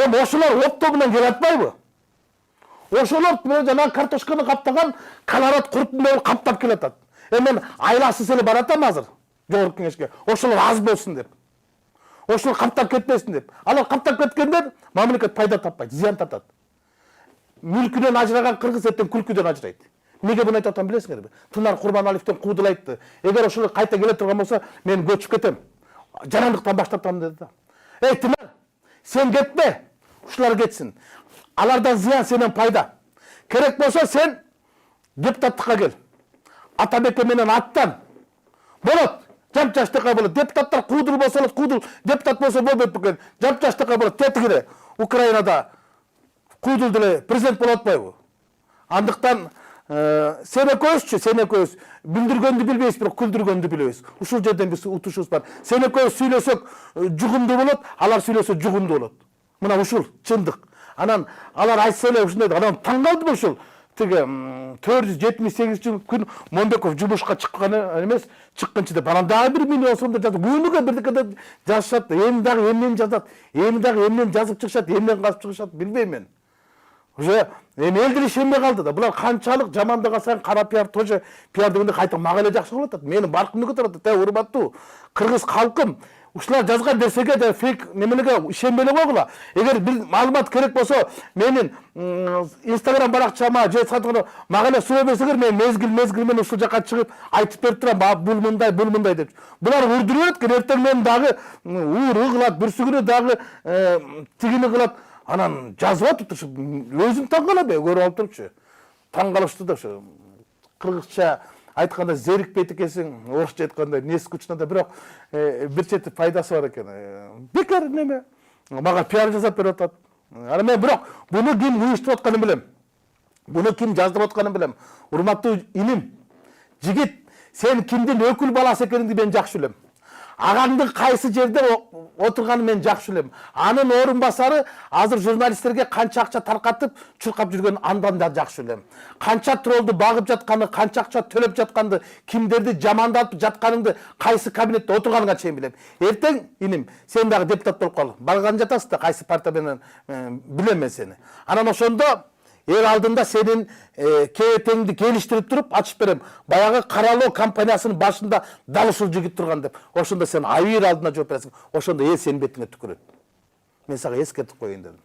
Ошолор опто менен келе атпайбы? Ошолор жана картошканы каптаган колорад куртун менен каптап келе атат. Мен айласыз эле баратам азыр жогорку кеңешке. Ошолор аз болсун деп. Ошолор каптап кетпесин деп. Алар каптап кеткендер мамлекет пайда таппайт, зыян тартат. Мүлкүнөн ажыраган кыргыз эртең күлкүдөн ажырайт. Неге буну айтып атам билесиңерби? ТЫНАР Курбаналиевдин куудул айтты. Эгер ошол кайта келе турган болсо, мен көчүп кетем. Жарандыктан баштатам деди да. ТЫНАР, сен кетпе. Ушулар кетсин. Алардан зыян, сенен пайда. Керек болсо сен депутаттыкка кел. Атабеке менен аттан. Болот. Жап-жаштыкка болот. Депутаттар куудул болсо куудул, депутат болсо болбойт бекен. Жап-жаштыкка болот. Тетигине Украинада куудул деле президент болот атпайбы? Андыктан сен экөөбүз билдиргөндү билбейбиз, бирок күлдүргөндү билебиз. Ушул жерден биз утушубуз бар. Сен экөөбүз сүйлөсөк жугумдуу болот, алар сүйлөсө жугумдуу болот. Мына ушул чындык. Анан алар айтса эле ушундай, анан таң калдым ушул. Тиги 478 күн Момбеков жумушка чыкканы эмес, чыккынчы деп анан дагы 1 миллион сомдо жазып, күнүгө бирдикеде жазышат, эми дагы эмнени жазат, эми дагы эмнени жазып чыгышат, эмнени казып чыгышат билбейм мен. Уже эми элдер ишенбей калды да. Булар канчалык жамандык сайын кара пиар, тоже пиар дегенде кайта мага эле жакшы кылып атат. Менин баркымды көтөрүп атат. Урматтуу кыргыз калкым, ушулар жазган нерсеге да фейк неменеге ишенбей эле койгула. Эгер бир маалымат керек болсо, менин Instagram баракчама же сатыгына мага эле суроо берсеңер, мен мезгил менен ушул жака чыгып айтып берип турам, бул мындай деп. Булар урдуруп аткан, эртең мен дагы ууру кылат, бүрсүгүнү дагы тигини кылат. Анан жазып атып туруп, өзүм таң калам, көрүп алып турупчу. Таң калышты да ушу. Кыргызча айтканда зерикпейт экенсиң, орусча айтканда не скучно да, бирок бир чети пайдасы бар экен. Бекер неме? Мага пиар жасап берип атат. Ана мен бирок буну ким уюштуруп атканын билем. Буну ким жаздырып атканын билем. Урматтуу иним, жигит, сен кимдин өкүл баласы экениңди мен жакшы билем. Агандын кайсы жерде отурганын мен жакшы билем. Анын орун басары азыр журналисттерге канча акча таркатып, чуркап жүргөнүн андан да жакшы билем. Канча тролду багып жатканы, канча акча төлөп жатканды, кимдерди жамандап жатканыңды, кайсы кабинетте отурганыңа чейин билем. Эртең иним, сен дагы депутат болуп кал. Барган жатасыз да, кайсы партия менен билем мен сени. Анан ошондо эл алдында сенин кебетеңди келиштирип туруп ачып берем. Баягы каралоо компаниясынын башында дал ушул жигит турган деп. Ошондо сен айыр алдына жооп бересиң. Ошондо эл сенин бетиңе түкүрөт. Мен сага эскертип коеюн дедим.